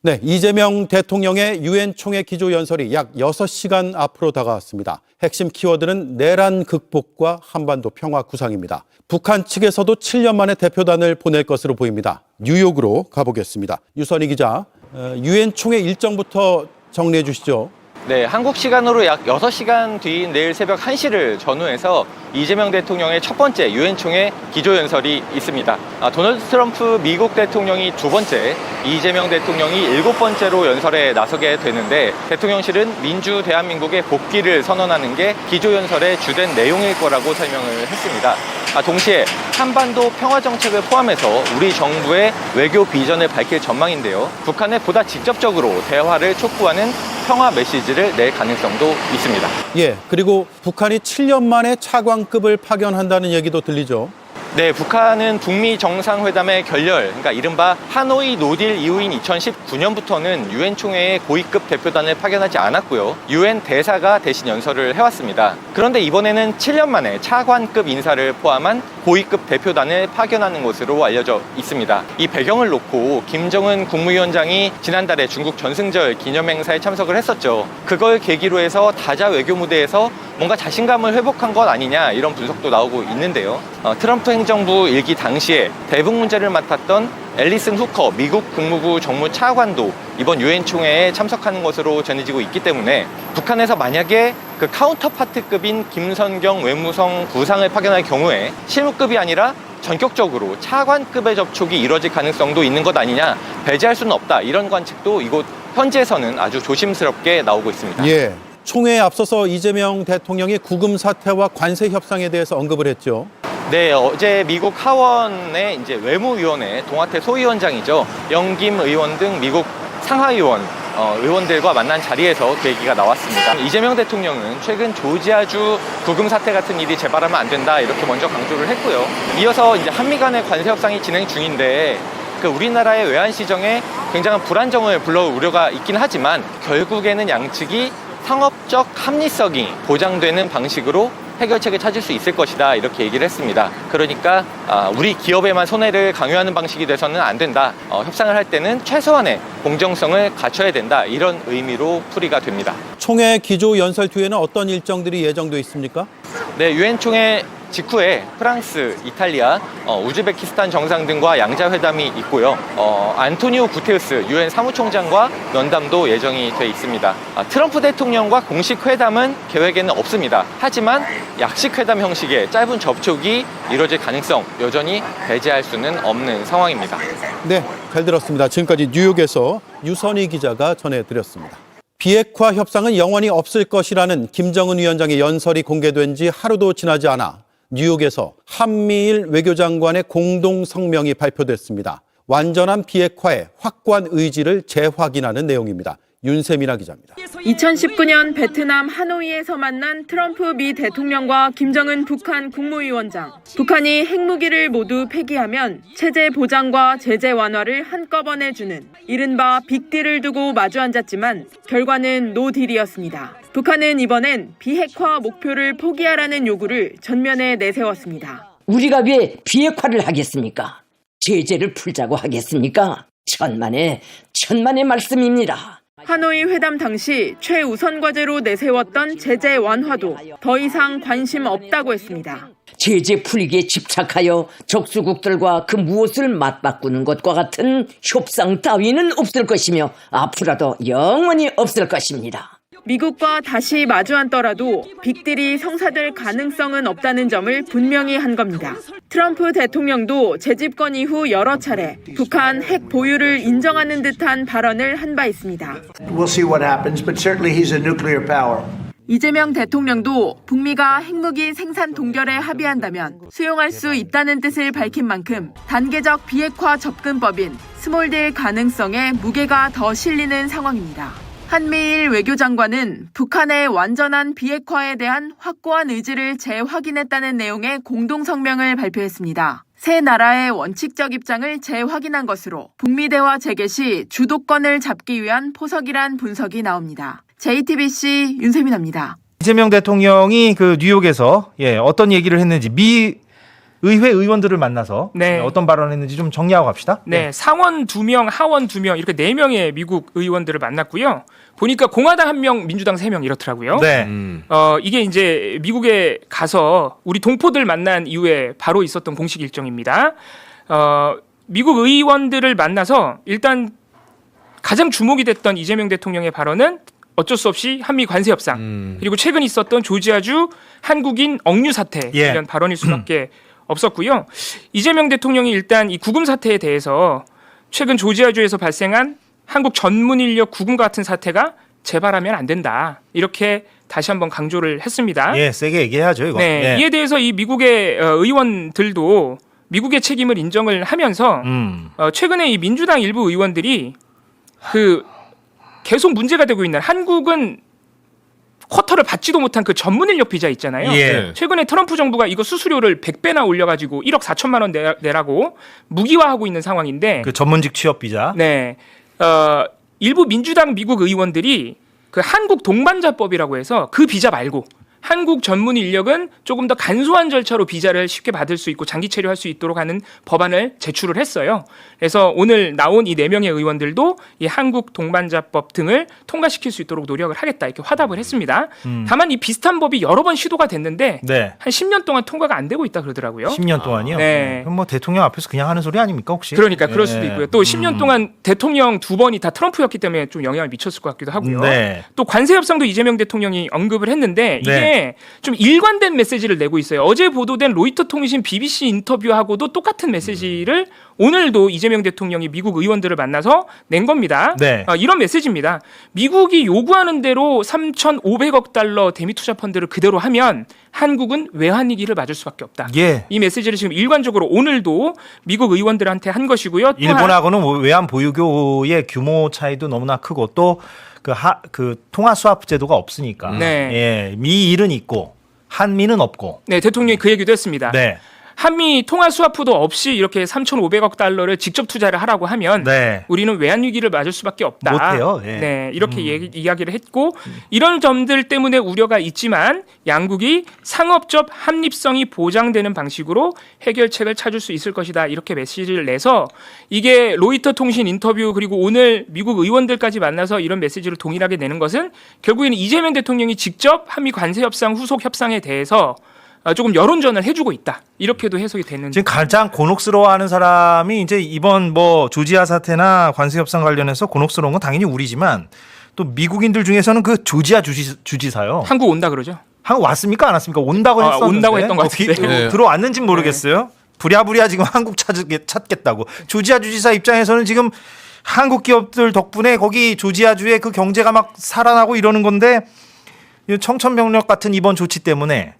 네, 이재명 대통령의 유엔 총회 기조연설이 약 6시간 앞으로 다가왔습니다. 핵심 키워드는 내란 극복과 한반도 평화 구상입니다. 북한 측에서도 7년 만에 대표단을 보낼 것으로 보입니다. 뉴욕으로 가보겠습니다. 유선희 기자, 유엔 총회 일정부터 정리해 주시죠. 네, 한국 시간으로 약 6시간 뒤인 내일 새벽 1시를 전후해서 이재명 대통령의 첫 번째 유엔 총회 기조연설이 있습니다. 도널드 트럼프 미국 대통령이 두 번째, 이재명 대통령이 7번째로 연설에 나서게 되는데 대통령실은 민주 대한민국의 복귀를 선언하는 게 기조연설의 주된 내용일 거라고 설명을 했습니다. 동시에 한반도 평화정책을 포함해서 우리 정부의 외교 비전을 밝힐 전망인데요. 북한에 보다 직접적으로 대화를 촉구하는 평화 메시지를 낼 가능성도 있습니다. 예, 그리고 북한이 7년 만에 차관급을 파견한다는 얘기도 들리죠. 네, 북한은 북미 정상회담의 결렬, 그러니까 이른바 하노이 노딜 이후인 2019년부터는 유엔 총회에 고위급 대표단을 파견하지 않았고요. 유엔 대사가 대신 연설을 해왔습니다. 그런데 이번에는 7년 만에 차관급 인사를 포함한 고위급 대표단을 파견하는 것으로 알려져 있습니다. 이 배경을 놓고 김정은 국무위원장이 지난달에 중국 전승절 기념행사에 참석을 했었죠. 그걸 계기로 해서 다자 외교 무대에서 뭔가 자신감을 회복한 것 아니냐 이런 분석도 나오고 있는데요. 트럼프 행정부 일기 당시에 대북 문제를 맡았던 앨리슨 후커 미국 국무부 정무차관도 이번 유엔 총회에 참석하는 것으로 전해지고 있기 때문에 북한에서 만약에 그 카운터파트급인 김선경 외무성 부상을 파견할 경우에 실무급이 아니라 전격적으로 차관급의 접촉이 이뤄질 가능성도 있는 것 아니냐, 배제할 수는 없다, 이런 관측도 이곳 현지에서는 아주 조심스럽게 나오고 있습니다. 예. 총회에 앞서서 이재명 대통령이 구금 사태와 관세 협상에 대해서 언급을 했죠. 네, 어제 미국 하원의 이제 외무위원회 동아태 소위원장이죠. 영김 의원 등 미국 상하의원 의원들과 만난 자리에서 그 얘기가 나왔습니다. 이재명 대통령은 최근 조지아주 구금 사태 같은 일이 재발하면 안 된다 이렇게 먼저 강조를 했고요. 이어서 이제 한미 간의 관세 협상이 진행 중인데 우리나라의 외환 시정에 굉장한 불안정을 불러올 우려가 있긴 하지만 결국에는 양측이 상업적 합리성이 보장되는 방식으로 해결책을 찾을 수 있을 것이다 이렇게 얘기를 했습니다. 그러니까 우리 기업에만 손해를 강요하는 방식이 돼서는 안 된다. 협상을 할 때는 최소한의 공정성을 갖춰야 된다. 이런 의미로 풀이가 됩니다. 총회 기조 연설 뒤에는 어떤 일정들이 예정돼 있습니까? 네, 유엔 총회 직후에 프랑스, 이탈리아, 우즈베키스탄 정상 등과 양자회담이 있고요. 안토니오 구테우스 유엔 사무총장과 면담도 예정이 돼 있습니다. 트럼프 대통령과 공식 회담은 계획에는 없습니다. 하지만 약식 회담 형식의 짧은 접촉이 이뤄질 가능성 여전히 배제할 수는 없는 상황입니다. 네, 잘 들었습니다. 지금까지 뉴욕에서 유선희 기자가 전해드렸습니다. 비핵화 협상은 영원히 없을 것이라는 김정은 위원장의 연설이 공개된 지 하루도 지나지 않아 뉴욕에서 한미일 외교장관의 공동 성명이 발표됐습니다. 완전한 비핵화의 확고한 의지를 재확인하는 내용입니다. 윤세민아 기자입니다. 2019년 베트남 하노이에서 만난 트럼프 미 대통령과 김정은 북한 국무위원장. 북한이 핵무기를 모두 폐기하면 체제 보장과 제재 완화를 한꺼번에 주는 이른바 빅딜을 두고 마주 앉았지만 결과는 노딜이었습니다. 북한은 이번엔 비핵화 목표를 포기하라는 요구를 전면에 내세웠습니다. 우리가 왜 비핵화를 하겠습니까? 제재를 풀자고 하겠습니까? 천만의 말씀입니다. 하노이 회담 당시 최우선 과제로 내세웠던 제재 완화도 더 이상 관심 없다고 했습니다. 제재 풀기에 집착하여 적수국들과 그 무엇을 맞바꾸는 것과 같은 협상 따위는 없을 것이며 앞으로도 영원히 없을 것입니다. 미국과 다시 마주 앉더라도 빅딜이 성사될 가능성은 없다는 점을 분명히 한 겁니다. 트럼프 대통령도 재집권 이후 여러 차례 북한 핵 보유를 인정하는 듯한 발언을 한 바 있습니다. We'll see what happens, but certainly he's a nuclear power. 이재명 대통령도 북미가 핵무기 생산 동결에 합의한다면 수용할 수 있다는 뜻을 밝힌 만큼 단계적 비핵화 접근법인 스몰딜 가능성에 무게가 더 실리는 상황입니다. 한미일 외교장관은 북한의 완전한 비핵화에 대한 확고한 의지를 재확인했다는 내용의 공동성명을 발표했습니다. 세 나라의 원칙적 입장을 재확인한 것으로 북미 대화 재개 시 주도권을 잡기 위한 포석이란 분석이 나옵니다. JTBC 윤세민입니다. 이재명 대통령이 그 뉴욕에서 어떤 얘기를 했는지 미 의회 의원들을 만나서 네. 어떤 발언했는지 좀 정리하고 갑시다. 네, 상원 2명, 하원 2명 이렇게 4명의 미국 의원들을 만났고요. 보니까 공화당 1명, 민주당 3명 이렇더라고요. 네. 이게 이제 미국에 가서 우리 동포들 만난 이후에 바로 있었던 공식 일정입니다. 미국 의원들을 만나서 일단 가장 주목이 됐던 이재명 대통령의 발언은 어쩔 수 없이 한미 관세 협상 그리고 최근 있었던 조지아주 한국인 억류 사태 예. 이런 발언일 수밖에 없었고요. 이재명 대통령이 일단 이 구금 사태에 대해서 최근 조지아주에서 발생한 한국 전문 인력 구금 같은 사태가 재발하면 안 된다. 이렇게 다시 한번 강조를 했습니다. 예, 세게 얘기해야죠, 이거. 네, 예. 이에 대해서 이 미국의 의원들도 미국의 책임을 인정을 하면서 최근에 이 민주당 일부 의원들이 그 계속 문제가 되고 있는 한국은 쿼터를 받지도 못한 그 전문 인력 비자 있잖아요. 예. 최근에 트럼프 정부가 이거 수수료를 100배나 올려가지고 1억 4천만 원 내라고 무기화하고 있는 상황인데, 그 전문직 취업 비자. 네, 일부 민주당 미국 의원들이 그 한국 동반자법이라고 해서 그 비자 말고 한국 전문 인력은 조금 더 간소한 절차로 비자를 쉽게 받을 수 있고 장기 체류할 수 있도록 하는 법안을 제출을 했어요. 그래서 오늘 나온 이 4명의 의원들도 이 한국 동반자법 등을 통과시킬 수 있도록 노력을 하겠다 이렇게 화답을 했습니다. 다만 이 비슷한 법이 여러 번 시도가 됐는데 네. 한 10년 동안 통과가 안 되고 있다 그러더라고요. 10년 동안이요? 네. 그럼 뭐 대통령 앞에서 그냥 하는 소리 아닙니까, 혹시? 그러니까 그럴 수도 예. 있고요. 또 10년 동안 대통령 2번이 다 트럼프였기 때문에 좀 영향을 미쳤을 것 같기도 하고요. 네. 또 관세 협상도 이재명 대통령이 언급을 했는데 이게 네. 좀 일관된 메시지를 내고 있어요. 어제 보도된 로이터 통신 BBC 인터뷰하고도 똑같은 메시지를 오늘도 이재명 대통령이 미국 의원들을 만나서 낸 겁니다. 네. 이런 메시지입니다. 미국이 요구하는 대로 3,500억 달러 대미 투자 펀드를 그대로 하면 한국은 외환위기를 맞을 수밖에 없다. 예. 이 메시지를 지금 일관적으로 오늘도 미국 의원들한테 한 것이고요. 또한 일본하고는 외환 보유고의 규모 차이도 너무나 크고 또 그 통화 수합 제도가 없으니까. 네. 예. 미일은 있고 한미는 없고. 네, 대통령이 그 얘기도 했습니다. 네. 한미 통화 수화프도 없이 이렇게 3,500억 달러를 직접 투자를 하라고 하면 네. 우리는 외환 위기를 맞을 수밖에 없다. 못해요. 예. 네, 이렇게 이야기를 했고 이런 점들 때문에 우려가 있지만 양국이 상업적 합립성이 보장되는 방식으로 해결책을 찾을 수 있을 것이다. 이렇게 메시지를 내서 이게 로이터 통신 인터뷰 그리고 오늘 미국 의원들까지 만나서 이런 메시지를 동일하게 내는 것은 결국에는 이재명 대통령이 직접 한미 관세 협상 후속 협상에 대해서 조금 여론전을 해주고 있다. 이렇게도 해석이 됐는데 지금 가장 곤혹스러워하는 사람이 이제 이번 뭐 조지아 사태나 관세 협상 관련해서 곤혹스러운 건 당연히 우리지만 또 미국인들 중에서는 그 조지아 주지사요. 한국 온다 그러죠. 한국 왔습니까 안 왔습니까? 온다고 했었는데 온다고 했던 것 같은데. 네. 들어왔는지는 모르겠어요. 부랴부랴 지금 한국 찾겠다고. 조지아 주지사 입장에서는 지금 한국 기업들 덕분에 거기 조지아주의 그 경제가 막 살아나고 이러는 건데 청천벽력 같은 이번 조치 때문에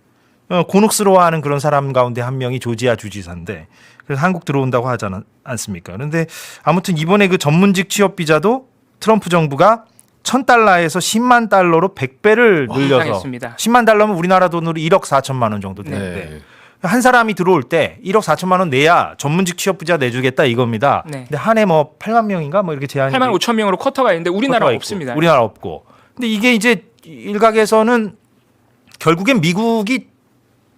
곤혹스러워하는 그런 사람 가운데 한 명이 조지아 주지사인데 그래서 한국 들어온다고 하지 않습니까? 그런데 아무튼 이번에 그 전문직 취업 비자도 트럼프 정부가 1,000달러에서 10만 달러로 100배를 늘려서 상했습니다. 10만 달러면 우리나라 돈으로 1억 4천만 원 정도 되는데 네. 한 사람이 들어올 때 1억 4천만 원 내야 전문직 취업 비자 내주겠다 이겁니다. 네. 근데 한 해 뭐 8만 명인가 뭐 이렇게 제한이 8만 5천 명으로 쿼터가 있는데 우리나라 쿼터가 있고, 없습니다. 우리나라 없고. 근데 이게 이제 일각에서는 결국엔 미국이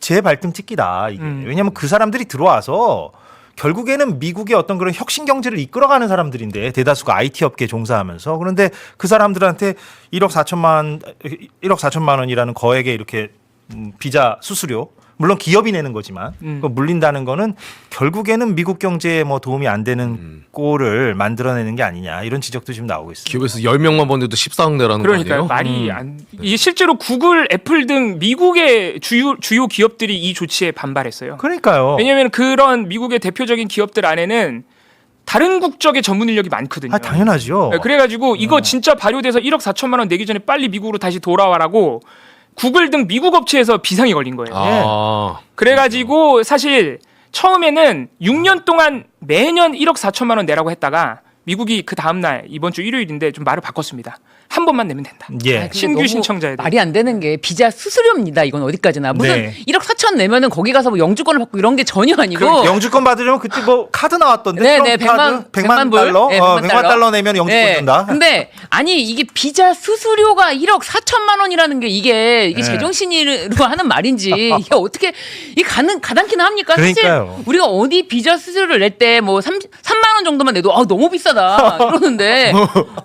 재발등 찍기다. 이게. 왜냐하면 그 사람들이 들어와서 결국에는 미국의 어떤 그런 혁신 경제를 이끌어가는 사람들인데 대다수가 IT 업계에 종사하면서 그런데 그 사람들한테 1억 4천만 원이라는 거액의 이렇게 비자 수수료 물론 기업이 내는 거지만 그거 물린다는 거는 결국에는 미국 경제에 뭐 도움이 안 되는 꼴을 만들어내는 게 아니냐 이런 지적도 지금 나오고 있습니다. 기업에서 10명만 번데도 14억 내라는 그러니까요. 거 아니에요? 말이 안. 이게 실제로 구글, 애플 등 미국의 주요 기업들이 이 조치에 반발했어요. 그러니까요. 왜냐하면 그런 미국의 대표적인 기업들 안에는 다른 국적의 전문 인력이 많거든요. 아, 당연하죠. 네, 그래가지고 이거 진짜 발효돼서 1억 4천만 원 내기 전에 빨리 미국으로 다시 돌아와라고 구글 등 미국 업체에서 비상이 걸린 거예요. 아, 그래가지고 사실 처음에는 6년 동안 매년 1억 4천만 원 내라고 했다가 미국이 그 다음 날 이번 주 일요일인데 좀 말을 바꿨습니다. 한 번만 내면 된다. 예. 근데 신규 너무 신청자에 대해. 말이 안 되는 게 비자 수수료입니다. 이건 어디까지나 무슨 네. 1억 4천 내면은 거기 가서 뭐 영주권을 받고 이런 게 전혀 아니고. 영주권 받으려면 그때 뭐 카드 나왔던데. 네네, 트럼프 카드 100만 불. 달러. 네, 100만 달러 내면 영주권 네. 준다. 근데 아니 이게 비자 수수료가 1억 4천만 원이라는 게 이게 네. 제정신으로 하는 말인지 이게 어떻게 이게 가당키나 합니까? 그러니까요. 사실 우리가 어디 비자 수수료를 낼 때 뭐 3만 원 정도만 내도 너무 비싸다 그러는데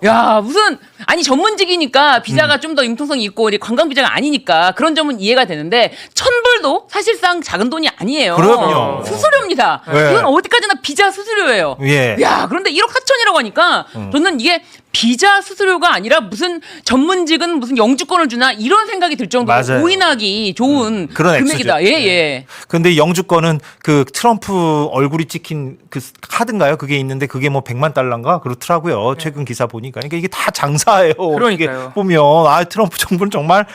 야 무슨 아니 전문직이니까 비자가 좀 더 융통성이 있고 관광 비자가 아니니까 그런 점은 이해가 되는데 1,000불도 사실상 작은 돈이 아니에요. 그럼요. 수수료입니다. 네. 이건 어디까지나 비자 수수료예요. 예. 야 그런데 1억 4천이라고 하니까 저는 이게 비자 수수료가 아니라 무슨 전문직은 무슨 영주권을 주나 이런 생각이 들 정도로 맞아요. 오인하기 좋은 그런 금액이다. 액수죠. 예. 근데 영주권은 그 트럼프 얼굴이 찍힌 그 카드인가요? 그게 있는데 그게 뭐 100만 달러인가 그렇더라고요. 최근 기사 보니까. 그러니까 이게 다 장사예요. 그러니까요. 어떻게 보면 트럼프 정부는 정말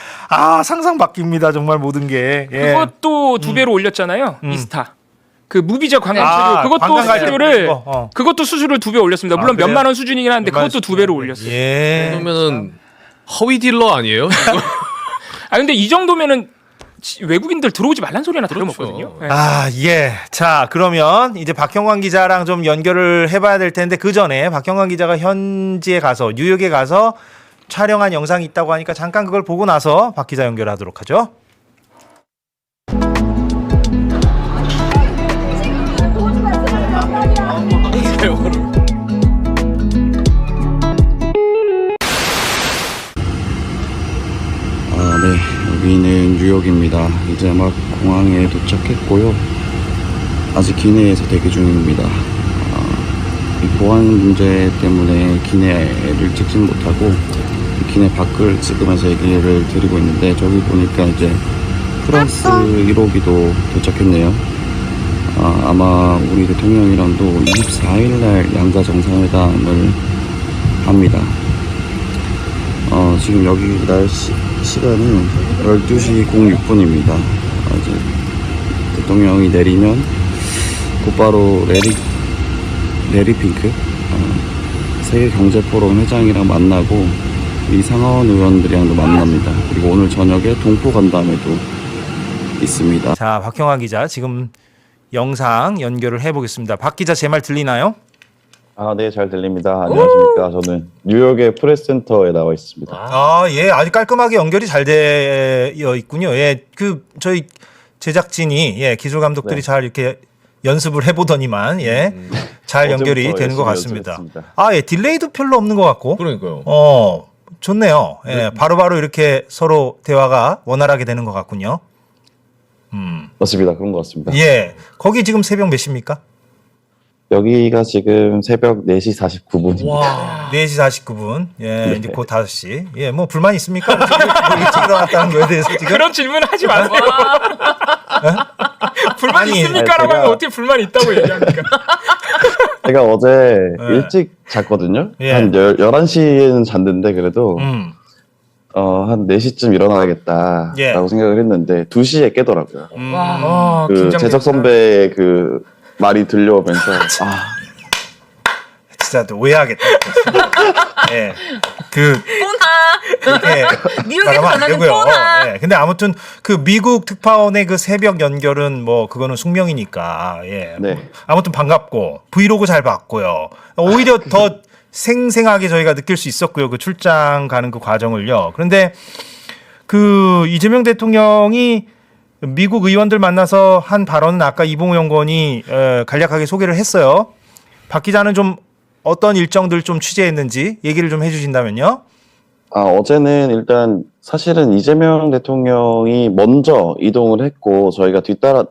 상상 바뀝니다. 정말 모든 게. 예. 그것도 2배로 올렸잖아요. 이스타. 그 무비자 관광 아, 수수료 관광 그것도 갈 때 수수료를 그거, 그것도 수수료를 2배 올렸습니다. 물론 그래요? 몇만 원 수준이긴 한데 그것도 2배로 올렸어요. 예. 그러면은 허위 딜러 아니에요? 아 근데 이 정도면은 외국인들 들어오지 말란 소리나 그렇죠. 들어먹거든요. 네. 예. 자, 그러면 이제 박형광 기자랑 좀 연결을 해봐야 될 텐데 그 전에 박형광 기자가 현지에 가서 뉴욕에 가서 촬영한 영상이 있다고 하니까 잠깐 그걸 보고 나서 박 기자 연결하도록 하죠. 네, 여기는 뉴욕입니다. 이제 막 공항에 도착했고요. 아직 기내에서 대기 중입니다. 이 보안 문제 때문에 기내를 찍진 못하고 기내 밖을 찍으면서 얘기를 드리고 있는데 저기 보니까 이제 프랑스 1호기도 도착했네요. 아마 우리 대통령이랑도 24일날 양자 정상회담을 합니다. 지금 여기 시간은 12시 06분입니다. 이제 대통령이 내리면 곧바로 레리 핑크 세계경제포럼 회장이랑 만나고 이 상하원 의원들이랑도 만납니다. 그리고 오늘 저녁에 동포 간담회도 있습니다. 자, 박형광 기자 지금 영상 연결을 해보겠습니다. 박 기자 제 말 들리나요? 네, 잘 들립니다. 안녕하십니까. 저는 뉴욕의 프레스센터에 나와 있습니다. 예, 아주 깔끔하게 연결이 잘 되어 있군요. 예, 저희 제작진이 기술 감독들이 네. 잘 이렇게 연습을 해보더니만 잘 연결이 어제부터 되는 것 열심히 같습니다. 연습했습니다. 예, 딜레이도 별로 없는 것 같고. 그러니까요. 좋네요. 예, 바로바로 이렇게 서로 대화가 원활하게 되는 것 같군요. 맞습니다. 그런 것 같습니다. 예, 거기 지금 새벽 몇 시입니까? 여기가 지금 새벽 4시 49분입니다. 와, 4시 49분. 예, 네. 이제 곧 5시. 예, 뭐 불만 있습니까? 일찍 일어났다는 거에 대해서 지금. 그런 질문 하지 마세요. 불만 아니, 있습니까라고 제가- 하면 어떻게 불만이 있다고 얘기합니까? 제가 어제 네. 일찍 잤거든요. 예. 한 11시에는 잤는데 그래도 한 4시쯤 일어나야겠다라고 예. 생각을 했는데 2시에 깨더라고요. 와, 그 긴장되겠다. 재석 선배의 그 말이 들려오면서 진짜 또 오해하겠다. 예. 이렇게 뉴욕에서 말하면 안 전하는 되고요. 뽀나. 예. 근데 아무튼 그 미국 특파원의 그 새벽 연결은 뭐 그거는 숙명이니까. 예. 네. 아무튼 반갑고 브이로그 잘 봤고요. 오히려 더 생생하게 저희가 느낄 수 있었고요. 그 출장 가는 그 과정을요. 그런데 그 이재명 대통령이 미국 의원들 만나서 한 발언은 아까 이봉우 연구원이 간략하게 소개를 했어요. 박 기자는 좀 어떤 일정들 좀 취재했는지 얘기를 좀 해주신다면요. 어제는 일단 사실은 이재명 대통령이 먼저 이동을 했고 저희가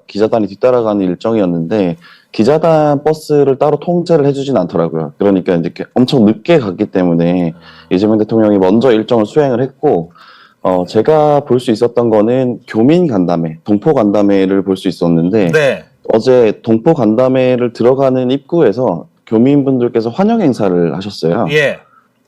기자단이 뒤따라가는 일정이었는데 기자단 버스를 따로 통제를 해주진 않더라고요. 그러니까 이제 엄청 늦게 갔기 때문에 이재명 대통령이 먼저 일정을 수행을 했고 제가 볼 수 있었던 거는 교민 간담회, 동포 간담회를 볼 수 있었는데 네. 어제 동포 간담회를 들어가는 입구에서 교민분들께서 환영 행사를 하셨어요. 예.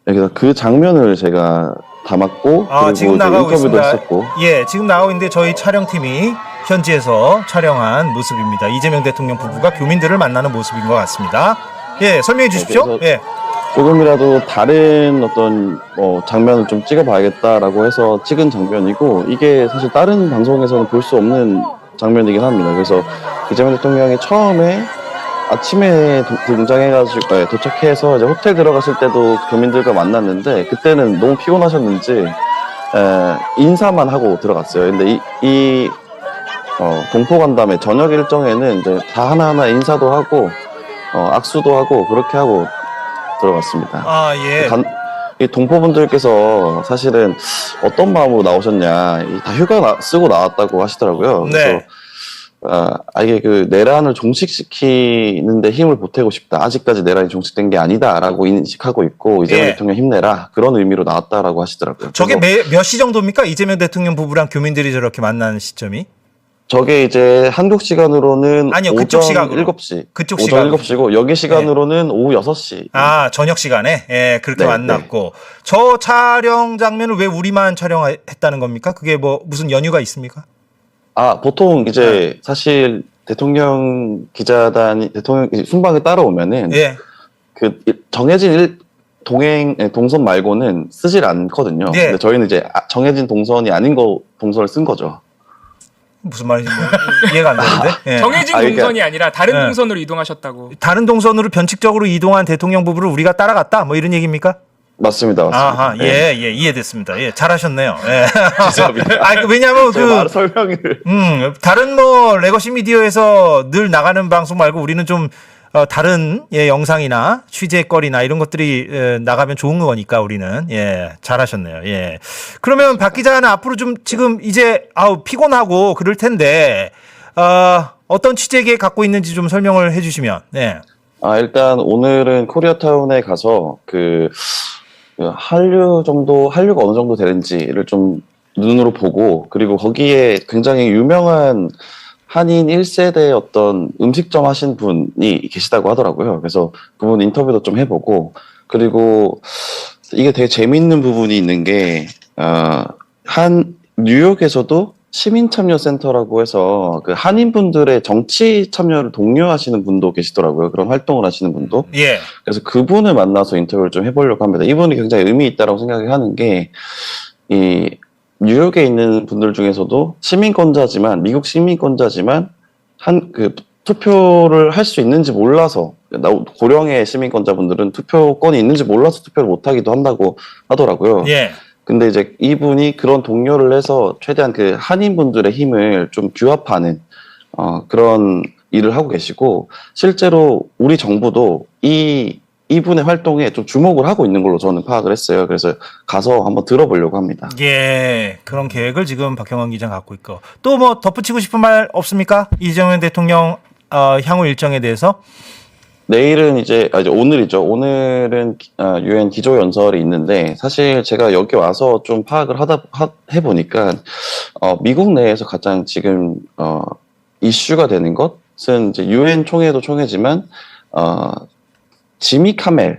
그래서 그 장면을 제가 담았고 그리고 지금 이제 나가고 인터뷰도 있습니다. 했었고 예, 지금 나가고 있는데 저희 촬영팀이 현지에서 촬영한 모습입니다. 이재명 대통령 부부가 교민들을 만나는 모습인 것 같습니다. 예, 설명해 주십시오. 그래서- 예. 조금이라도 다른 어떤 장면을 좀 찍어봐야겠다라고 해서 찍은 장면이고, 이게 사실 다른 방송에서는 볼 수 없는 장면이긴 합니다. 그래서 이재명 대통령이 처음에 아침에 등장해가지고 도착해서 이제 호텔 들어갔을 때도 교민들과 만났는데, 그때는 너무 피곤하셨는지 인사만 하고 들어갔어요. 근데 동포간담회 저녁 일정에는 이제 다 하나하나 인사도 하고 악수도 하고 그렇게 하고 들어갔습니다. 아, 예. 이 동포분들께서 사실은 어떤 마음으로 나오셨냐, 다 휴가 쓰고 나왔다고 하시더라고요. 그래서 네. 이게 그 내란을 종식시키는데 힘을 보태고 싶다. 아직까지 내란이 종식된 게 아니다라고 인식하고 있고, 이재명 예. 대통령 힘내라, 그런 의미로 나왔다라고 하시더라고요. 저게 그래서 몇 시 정도입니까? 이재명 대통령 부부랑 교민들이 저렇게 만나는 시점이? 저게 이제 한국 시간으로는 아니요, 오전 그쪽 시각으로. 7시. 그쪽 오전 시간으로. 7시고 여기 시간으로는 오후 6시. 아, 저녁 시간에? 예, 그렇게 네, 만났고. 저 촬영 장면을 왜 우리만 촬영했다는 겁니까? 그게 뭐 무슨 연유가 있습니까? 보통 이제 사실 대통령 순방에 따라오면은 예. 그 정해진 동선 말고는 쓰질 않거든요. 예. 근데 저희는 이제 정해진 동선이 아닌 동선을 쓴 거죠. 무슨 말인지 이해가 안 되는데. 예. 정해진 그러니까- 동선이 아니라 다른 네. 동선으로 이동하셨다고. 다른 동선으로 변칙적으로 이동한 대통령 부부를 우리가 따라갔다? 뭐 이런 얘기입니까? 맞습니다. 아하, 네. 예, 이해됐습니다. 예, 잘하셨네요. 예. 죄송합니다. 왜냐면 제가 설명을. 다른 레거시 미디어에서 늘 나가는 방송 말고 우리는 좀 다른 영상이나 취재거리나 이런 것들이 나가면 좋은 거니까 우리는 잘하셨네요. 예. 그러면 박 기자는 앞으로 좀 지금 이제 피곤하고 그럴 텐데 어떤 취재 계획 갖고 있는지 좀 설명을 해주시면. 네. 일단 오늘은 코리아타운에 가서 한류가 어느 정도 되는지를 좀 눈으로 보고, 그리고 거기에 굉장히 유명한 한인 1세대 어떤 음식점 하신 분이 계시다고 하더라고요. 그래서 그분 인터뷰도 좀 해보고, 그리고 이게 되게 재밌는 부분이 있는 게, 뉴욕에서도 시민참여센터라고 해서 그 한인분들의 정치 참여를 독려하시는 분도 계시더라고요. 그런 활동을 하시는 분도. 예. 그래서 그분을 만나서 인터뷰를 좀 해보려고 합니다. 이분이 굉장히 의미 있다고 생각하는 게, 뉴욕에 있는 분들 중에서도 미국 시민권자지만 투표를 할 수 있는지 몰라서, 고령의 시민권자분들은 투표권이 있는지 몰라서 투표를 못 하기도 한다고 하더라고요. 예. 근데 이제 이분이 그런 독려를 해서 최대한 그 한인분들의 힘을 좀 규합하는 그런 일을 하고 계시고, 실제로 우리 정부도 이분의 활동에 좀 주목을 하고 있는 걸로 저는 파악을 했어요. 그래서 가서 한번 들어보려고 합니다. 예, 그런 계획을 지금 박형원 기자가 갖고 있고, 또 뭐 덧붙이고 싶은 말 없습니까? 이재명 대통령 향후 일정에 대해서? 내일은 오늘이죠. 오늘은 유엔 기조연설이 있는데, 사실 제가 여기 와서 좀 파악을 해보니까 미국 내에서 가장 지금 이슈가 되는 것은 이제 유엔 총회도 총회지만 지미 카멜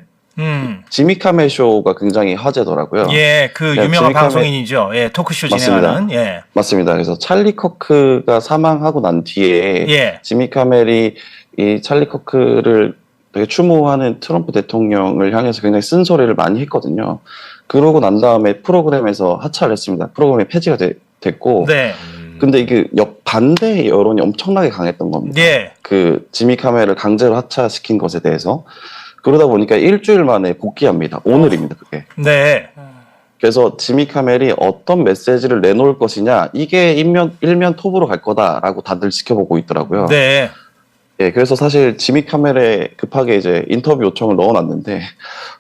쇼가 굉장히 화제더라고요. 예, 그 네, 유명한 지미 방송인이죠. 예, 토크쇼 진행하는. 예. 맞습니다. 그래서 찰리 커크가 사망하고 난 뒤에 예. 지미 카멜이 이 찰리 커크를 되게 추모하는 트럼프 대통령을 향해서 굉장히 쓴소리를 많이 했거든요. 그러고 난 다음에 프로그램에서 하차를 했습니다. 프로그램이 폐지가 됐고, 네. 근데 이게 반대 여론이 엄청나게 강했던 겁니다. 예. 그 지미 카멜을 강제로 하차시킨 것에 대해서. 그러다 보니까 일주일 만에 복귀합니다. 오늘입니다, 그게. 네. 그래서 지미 카멜이 어떤 메시지를 내놓을 것이냐, 이게 일면 톱으로 갈 거다라고 다들 지켜보고 있더라고요. 네. 예, 그래서 사실 지미 카멜에 급하게 이제 인터뷰 요청을 넣어놨는데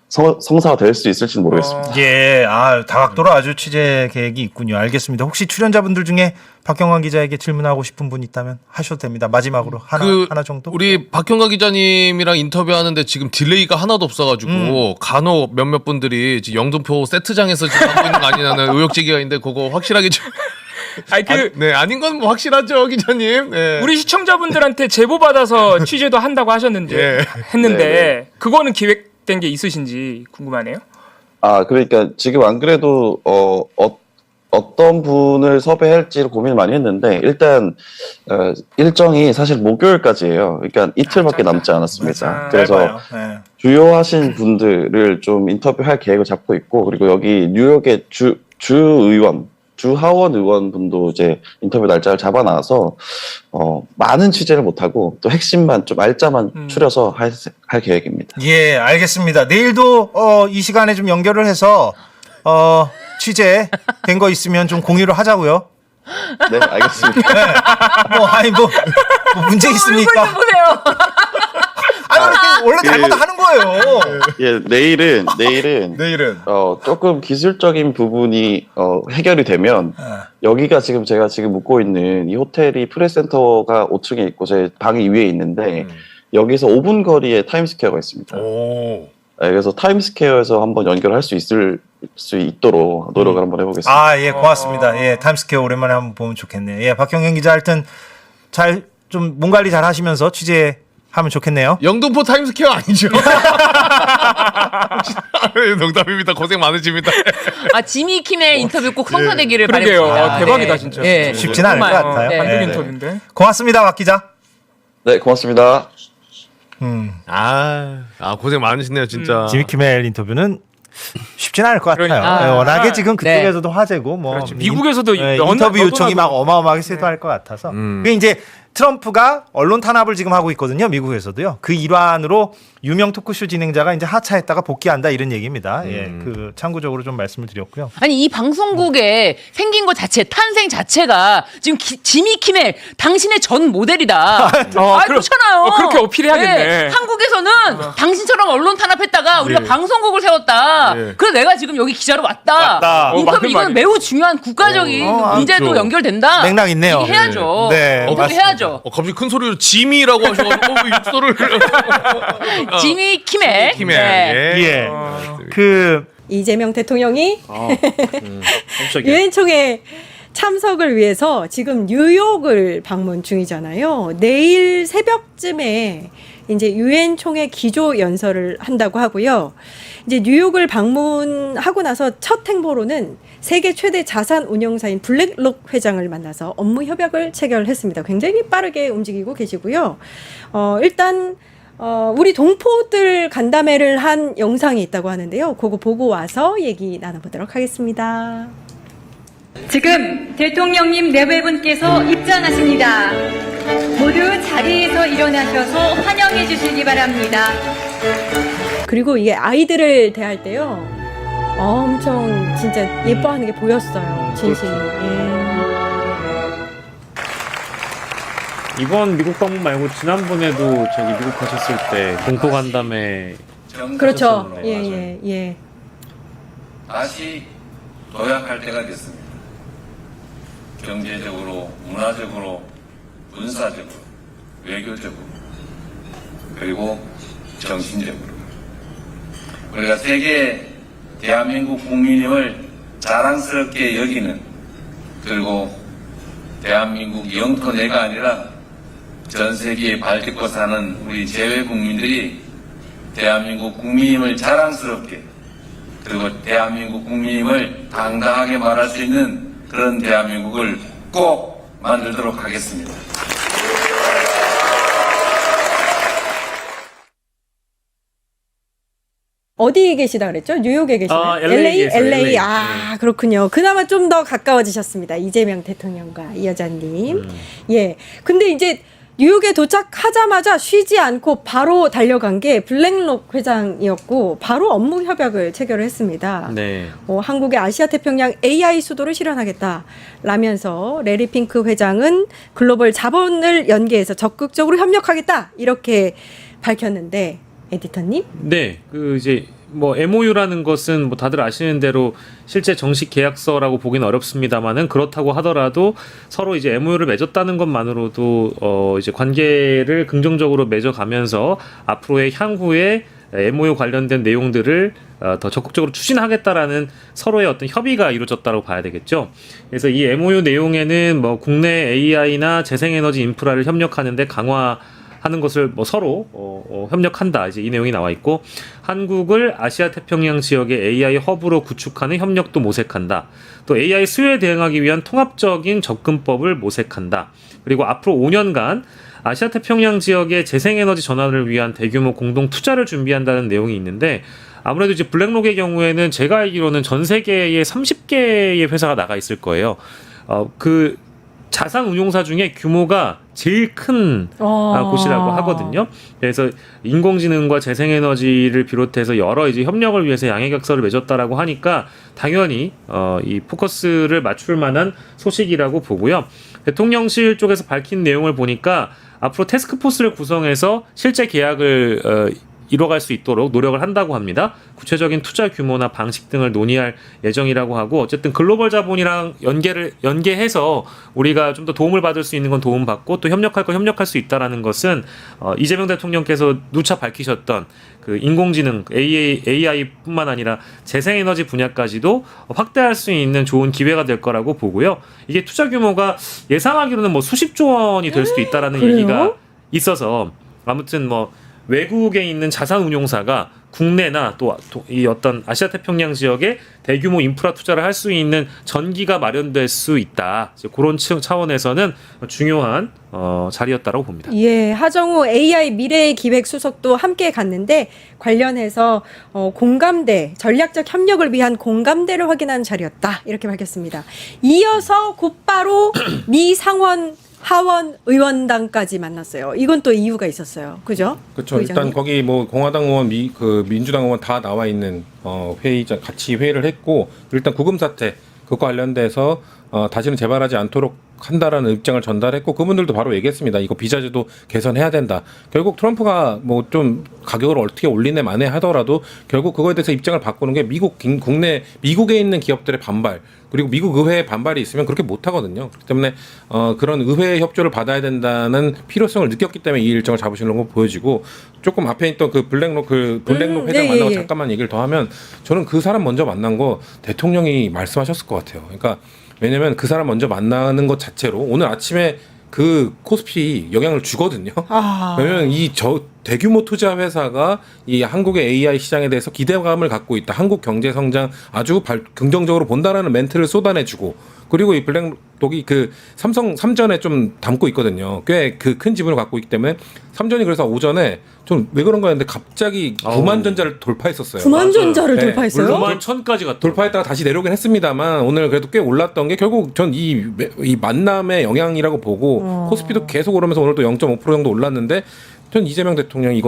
성사가 될 수 있을지는 모르겠습니다. 예, 다각도로 아주 취재 계획이 있군요. 알겠습니다. 혹시 출연자분들 중에 박형원 기자에게 질문하고 싶은 분 있다면 하셔도 됩니다. 마지막으로 하나 정도. 우리 박형가 기자님이랑 인터뷰하는데 지금 딜레이가 하나도 없어가지고 간혹 몇몇 분들이 지금 영등포 세트장에서 지금 하고 있는 거 아니냐는 의혹 제기가 있는데 그거 확실하게 좀. 아닌 건 뭐 확실하죠, 기자님. 네. 우리 시청자분들한테 제보 받아서 취재도 한다고 하셨는데 했는데 네네. 그거는 기획된 게 있으신지 궁금하네요. 그러니까 지금 안 그래도 어떤 분을 섭외할지를 고민을 많이 했는데, 일단 일정이 사실 목요일까지예요. 그러니까 이틀밖에 남지 않았습니다. 맞아. 그래서 짧아요. 네. 주요하신 분들을 좀 인터뷰할 계획을 잡고 있고, 그리고 여기 뉴욕의 주 하원 의원분도 이제 인터뷰 날짜를 잡아놔서 많은 취재를 못하고 또 핵심만 좀 알짜만 추려서 할 계획입니다. 예, 알겠습니다. 내일도 이 시간에 좀 연결을 해서 취재 된 거 있으면 좀 공유를 하자고요. 네, 알겠습니다. 네. 뭐 문제 있습니까? 얼굴 좀 보세요. 원래 닮아도 하는 거예요. 예, 내일은 조금 기술적인 부분이 해결이 되면 여기가 지금 제가 지금 묵고 있는 이 호텔이 프레스센터가 5층에 있고 제 방이 위에 있는데 여기서 5분 거리에 타임스퀘어가 있습니다. 오. 네, 그래서 타임스퀘어에서 한번 연결할 수 있도록 노력을 한번 해보겠습니다. 아, 예, 고맙습니다. 예, 타임스퀘어 오랜만에 한번 보면 좋겠네요. 예, 박형경 기자 하여튼 잘 좀 몸 관리 잘 하시면서 취재하면 좋겠네요. 영등포 타임스퀘어 아니죠? 농담입니다. 고생 많으십니다. 지미 킴의 인터뷰 꼭 성사되기를 그러게요. 바랍니다. 대박이다 네. 진짜. 예. 쉽지는 않을 것 같아요. 네. 단독 네. 인터뷰인데. 고맙습니다, 박 기자. 네, 고맙습니다. 고생 많으시네요, 진짜. 지미 키멜 인터뷰는 쉽지는 않을 것 같아요. 그러니까. 예, 워낙에 지금 네. 그쪽에서도 화제고 뭐 그렇지. 미국에서도 인터뷰 요청이 막 너도나도. 어마어마하게 쇄도할 것 같아서. 그게 이제 트럼프가 언론 탄압을 지금 하고 있거든요. 미국에서도요. 그 일환으로 유명 토크쇼 진행자가 이제 하차했다가 복귀한다 이런 얘기입니다. 예, 그 참고적으로 좀 말씀을 드렸고요. 아니 이 방송국에 생긴 것 자체 탄생 자체가 지금 지미 키멜 당신의 전 모델이다. 그렇잖아요. 그렇게 어필해야겠네. 한국에서는 당신처럼 언론 탄압했다가 우리가 방송국을 세웠다. 그래서 내가 지금 여기 기자로 왔다. 인터뷰 맞는 이건 말이에요. 매우 중요한 국가적인 문제도 그렇죠. 연결된다. 맥락 있네요. 이게 해야죠. 네, 어떻게 맞습니다. 해야죠. 갑자기 큰 소리로 지미라고 하셔가지고 육소를. 지미 키멜. 키멜. 네. 예. 그 이재명 대통령이 유엔총회 참석을 위해서 지금 뉴욕을 방문 중이잖아요. 내일 새벽쯤에 이제 유엔총회 기조 연설을 한다고 하고요. 이제 뉴욕을 방문하고 나서 첫 행보로는 세계 최대 자산 운용사인 블랙록 회장을 만나서 업무 협약을 체결했습니다. 굉장히 빠르게 움직이고 계시고요. 일단 우리 동포들 간담회를 한 영상이 있다고 하는데요. 그거 보고 와서 얘기 나눠보도록 하겠습니다. 지금 대통령님 내외분께서 입장하십니다. 모두 자리에서 일어나셔서 환영해 주시기 바랍니다. 그리고 이게 아이들을 대할 때요. 엄청 진짜 예뻐하는 게 보였어요. 진심이. 이번 미국 방문 말고 지난번에도 저기 미국 가셨을 때 동포 간담회 그렇죠. 예. 다시 도약할 때가 됐습니다. 경제적으로, 문화적으로, 군사적으로, 외교적으로, 그리고 정신적으로. 우리가 세계 대한민국 국민임을 자랑스럽게 여기는, 그리고 대한민국 영토 내가 아니라 전 세계에 발딛고 사는 우리 재외 국민들이 대한민국 국민임을 자랑스럽게, 그리고 대한민국 국민임을 당당하게 말할 수 있는 그런 대한민국을 꼭 만들도록 하겠습니다. 어디 계시다 그랬죠? 뉴욕에 계시나요? LA 계세요, LA. 그렇군요. 그나마 좀 더 가까워지셨습니다. 이재명 대통령과 이 여자님. 예. 근데 이제 뉴욕에 도착하자마자 쉬지 않고 바로 달려간 게 블랙록 회장이었고 바로 업무 협약을 체결을 했습니다. 네. 한국의 아시아 태평양 AI 수도를 실현하겠다라면서 레리 핑크 회장은 글로벌 자본을 연계해서 적극적으로 협력하겠다 이렇게 밝혔는데 에디터님? 네. 그 이제 뭐 MOU라는 것은 뭐 다들 아시는 대로 실제 정식 계약서라고 보기는 어렵습니다만은 그렇다고 하더라도 서로 이제 MOU를 맺었다는 것만으로도 이제 관계를 긍정적으로 맺어가면서 앞으로의 향후에 MOU 관련된 내용들을 더 적극적으로 추진하겠다라는 서로의 어떤 협의가 이루어졌다고 봐야 되겠죠. 그래서 이 MOU 내용에는 뭐 국내 AI나 재생에너지 인프라를 협력하는데 강화하는 것을 뭐 서로 협력한다. 이제 이 내용이 나와 있고 한국을 아시아 태평양 지역의 AI 허브로 구축하는 협력도 모색한다. 또 AI 수요에 대응하기 위한 통합적인 접근법을 모색한다. 그리고 앞으로 5년간 아시아 태평양 지역의 재생에너지 전환을 위한 대규모 공동 투자를 준비한다는 내용이 있는데 아무래도 이제 블랙록의 경우에는 제가 알기로는 전 세계에 30개의 회사가 나가 있을 거예요. 그 자산 운용사 중에 규모가 제일 큰 곳이라고 하거든요. 그래서 인공지능과 재생에너지를 비롯해서 여러 이제 협력을 위해서 양해각서를 맺었다라고 하니까 당연히 이 포커스를 맞출 만한 소식이라고 보고요. 대통령실 쪽에서 밝힌 내용을 보니까 앞으로 태스크포스를 구성해서 실제 계약을 이뤄갈 수 있도록 노력을 한다고 합니다. 구체적인 투자 규모나 방식 등을 논의할 예정이라고 하고 어쨌든 글로벌 자본이랑 연계해서 우리가 좀 더 도움을 받을 수 있는 건 도움받고 또 협력할 건 협력할 수 있다라는 것은 이재명 대통령께서 누차 밝히셨던 그 인공지능 AI뿐만 아니라 재생에너지 분야까지도 확대할 수 있는 좋은 기회가 될 거라고 보고요. 이게 투자 규모가 예상하기로는 뭐 수십조 원이 될 수도 있다라는 얘기가 있어서 아무튼 뭐 외국에 있는 자산 운용사가 국내나 또 이 어떤 아시아 태평양 지역에 대규모 인프라 투자를 할 수 있는 전기가 마련될 수 있다. 그런 차원에서는 중요한 자리였다고 봅니다. 예, 하정우 AI 미래의 기획 수석도 함께 갔는데 관련해서 공감대, 전략적 협력을 위한 공감대를 확인하는 자리였다. 이렇게 밝혔습니다. 이어서 곧바로 미 상원 하원 의원당까지 만났어요. 이건 또 이유가 있었어요. 그죠? 그렇죠. 일단 거기 뭐 공화당 의원, 민주당 의원 다 나와 있는 회의자 같이 회의를 했고 일단 구금 사태 그거 관련돼서 다시는 재발하지 않도록 한다라는 입장을 전달했고 그분들도 바로 얘기했습니다. 이거 비자제도 개선해야 된다. 결국 트럼프가 뭐 좀 가격을 어떻게 올리네 마네 하더라도 결국 그거에 대해서 입장을 바꾸는 게 미국에 있는 기업들의 반발 그리고 미국 의회의 반발이 있으면 그렇게 못 하거든요. 그렇기 때문에 그런 의회의 협조를 받아야 된다는 필요성을 느꼈기 때문에 이 일정을 잡으시는 거 보여지고 조금 앞에 있던 그 블랙록 회장 만나고 잠깐만 얘기를 더 하면 저는 그 사람 먼저 만난 거 대통령이 말씀하셨을 것 같아요. 그러니까 왜냐면 그 사람 먼저 만나는 것 자체로 오늘 아침에 그 코스피 영향을 주거든요. 왜냐면 대규모 투자 회사가 이 한국의 AI 시장에 대해서 기대감을 갖고 있다. 한국 경제 성장 아주 긍정적으로 본다라는 멘트를 쏟아내주고 그리고 이 블랙록이 그 삼성 삼전에 좀 담고 있거든요. 꽤 그 큰 지분을 갖고 있기 때문에 삼전이 그래서 오전에 좀 왜 그런 거였는데 갑자기 9만전자를 돌파했었어요. 9만전자를 돌파했어요? 9만1000까지 갔다. 돌파했다가 다시 내려오긴 했습니다만 오늘 그래도 꽤 올랐던 게 결국 전 이 만남의 영향이라고 보고 코스피도 계속 오르면서 오늘도 0.5% 정도 올랐는데 전 이재명 대통령이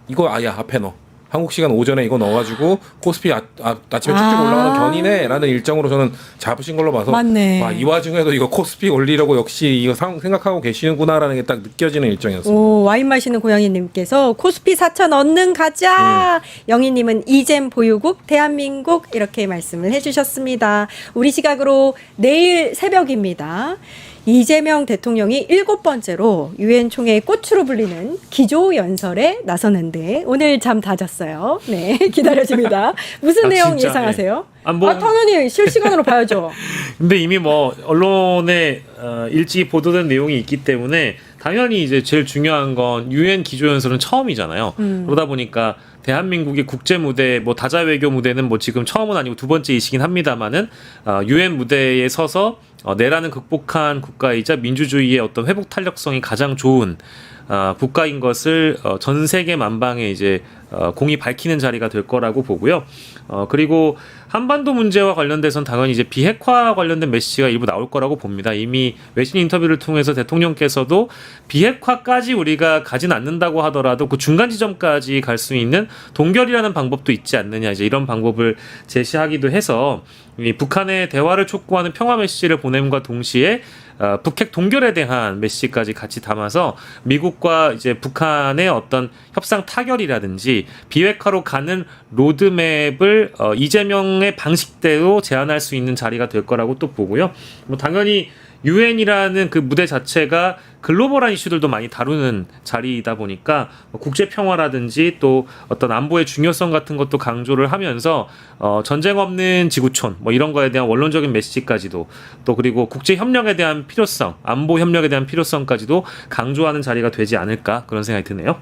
이거 아야 앞에 넣어. 한국 시간 오전에 이거 넣어가지고 코스피 아침에 쭉쭉 올라가는 견이네라는 일정으로 저는 잡으신 걸로 봐서 맞네. 와, 이 와중에도 이거 코스피 올리려고 역시 이거 생각하고 계시는구나라는 게 딱 느껴지는 일정이었습니다. 오, 와인 마시는 고양이님께서 코스피 4천 얻는 가자. 영희님은 이잼 보유국 대한민국 이렇게 말씀을 해주셨습니다. 우리 시각으로 내일 새벽입니다. 이재명 대통령이 7번째로 유엔 총회의 꽃으로 불리는 기조연설에 나서는데 오늘 잠 다 잤어요. 네, 기다려집니다. 무슨 내용 진짜, 예상하세요? 네. 당연히 실시간으로 봐야죠. 근데 이미 뭐 언론에 일찍이 보도된 내용이 있기 때문에 당연히 이제 제일 중요한 건 유엔 기조연설은 처음이잖아요. 그러다 보니까 대한민국의 국제 무대, 뭐 다자 외교 무대는 뭐 지금 처음은 아니고 두 번째이시긴 합니다만은 유엔 무대에 서서 내란을 극복한 국가이자 민주주의의 어떤 회복 탄력성이 가장 좋은 국가인 것을 전 세계 만방에 이제 공이 밝히는 자리가 될 거라고 보고요. 그리고 한반도 문제와 관련돼서는 당연히 이제 비핵화 관련된 메시지가 일부 나올 거라고 봅니다. 이미 외신 인터뷰를 통해서 대통령께서도 비핵화까지 우리가 가진 않는다고 하더라도 그 중간 지점까지 갈 수 있는 동결이라는 방법도 있지 않느냐 이제 이런 방법을 제시하기도 해서 이 북한의 대화를 촉구하는 평화 메시지를 보냄과 동시에 북핵 동결에 대한 메시지까지 같이 담아서 미국과 이제 북한의 어떤 협상 타결이라든지 비핵화로 가는 로드맵을 이재명의 방식대로 제안할 수 있는 자리가 될 거라고 또 보고요. 뭐 당연히 유엔이라는 그 무대 자체가 글로벌한 이슈들도 많이 다루는 자리이다 보니까 국제 평화라든지 또 어떤 안보의 중요성 같은 것도 강조를 하면서 전쟁 없는 지구촌 뭐 이런 거에 대한 원론적인 메시지까지도 또 그리고 국제 협력에 대한 필요성, 안보 협력에 대한 필요성까지도 강조하는 자리가 되지 않을까 그런 생각이 드네요.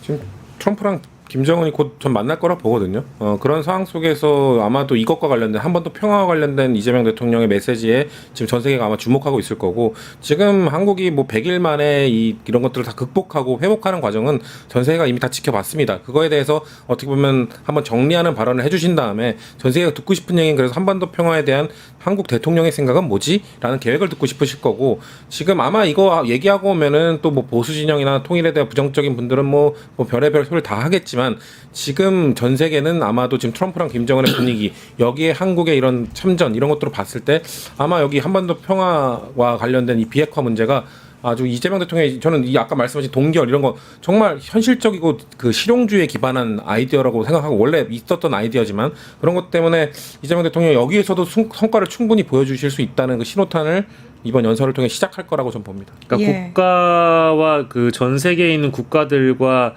지금 트럼프랑 김정은이 곧 전 만날 거라 보거든요. 그런 상황 속에서 아마도 이것과 관련된 한 번 더 평화와 관련된 이재명 대통령의 메시지에 지금 전 세계가 아마 주목하고 있을 거고 지금 한국이 뭐 100일 만에 이런 것들을 다 극복하고 회복하는 과정은 전 세계가 이미 다 지켜봤습니다. 그거에 대해서 어떻게 보면 한번 정리하는 발언을 해주신 다음에 전 세계가 듣고 싶은 얘기는 그래서 한반도 평화에 대한 한국 대통령의 생각은 뭐지? 라는 계획을 듣고 싶으실 거고 지금 아마 이거 얘기하고 오면은 또 뭐 보수 진영이나 통일에 대한 부정적인 분들은 뭐 별의별 소리를 다 하겠지만 지금 전 세계는 아마도 지금 트럼프랑 김정은의 분위기 여기에 한국의 이런 참전 이런 것들을 봤을 때 아마 여기 한반도 평화와 관련된 이 비핵화 문제가 아주 이재명 대통령의 저는 이 아까 말씀하신 동결 이런 거 정말 현실적이고 그 실용주의에 기반한 아이디어라고 생각하고 원래 있었던 아이디어지만 그런 것 때문에 이재명 대통령이 여기에서도 성과를 충분히 보여주실 수 있다는 그 신호탄을 이번 연설을 통해 시작할 거라고 저는 봅니다. 그러니까 국가와 그 전 세계에 있는 국가들과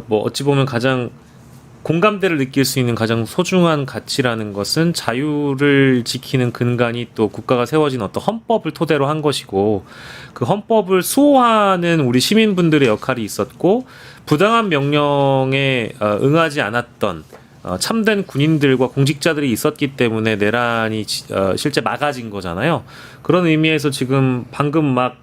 뭐 어찌 보면 가장 공감대를 느낄 수 있는 가장 소중한 가치라는 것은 자유를 지키는 근간이 또 국가가 세워진 어떤 헌법을 토대로 한 것이고 그 헌법을 수호하는 우리 시민분들의 역할이 있었고 부당한 명령에 응하지 않았던 참된 군인들과 공직자들이 있었기 때문에 내란이 실제 막아진 거잖아요. 그런 의미에서 지금 방금 막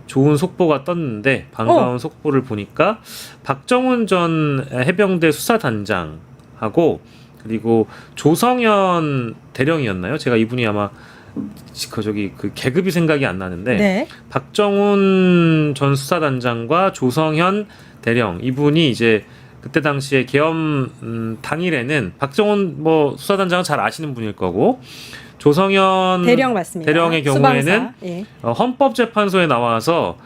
좋은 속보가 떴는데 반가운 속보를 보니까 박정훈 전 해병대 수사단장하고 그리고 조성현 대령이었나요? 제가 이분이 아마 그 계급이 생각이 안 나는데 네. 박정훈 전 수사단장과 조성현 대령 이분이 이제 그때 당시에 계엄 당일에는 박정훈 뭐 수사단장은 잘 아시는 분일 거고 조성현 대령 맞습니다. 대령의 경우에는 예. 헌법재판소에 나와서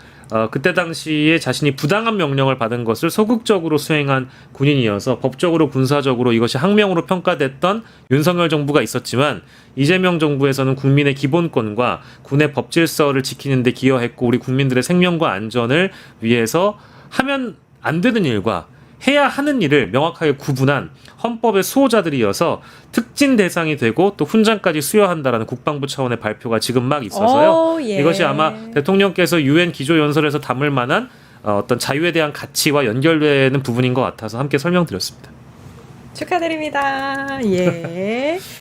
그때 당시에 자신이 부당한 명령을 받은 것을 소극적으로 수행한 군인이어서 법적으로 군사적으로 이것이 항명으로 평가됐던 윤석열 정부가 있었지만 이재명 정부에서는 국민의 기본권과 군의 법질서를 지키는 데 기여했고 우리 국민들의 생명과 안전을 위해서 하면 안 되는 일과 해야 하는 일을 명확하게 구분한 헌법의 수호자들이어서 특진 대상이 되고 또 훈장까지 수여한다라는 국방부 차원의 발표가 지금 막 있어서요. 예. 이것이 아마 대통령께서 유엔 기조연설에서 담을 만한 어떤 자유에 대한 가치와 연결되는 부분인 것 같아서 함께 설명드렸습니다. 축하드립니다. 예.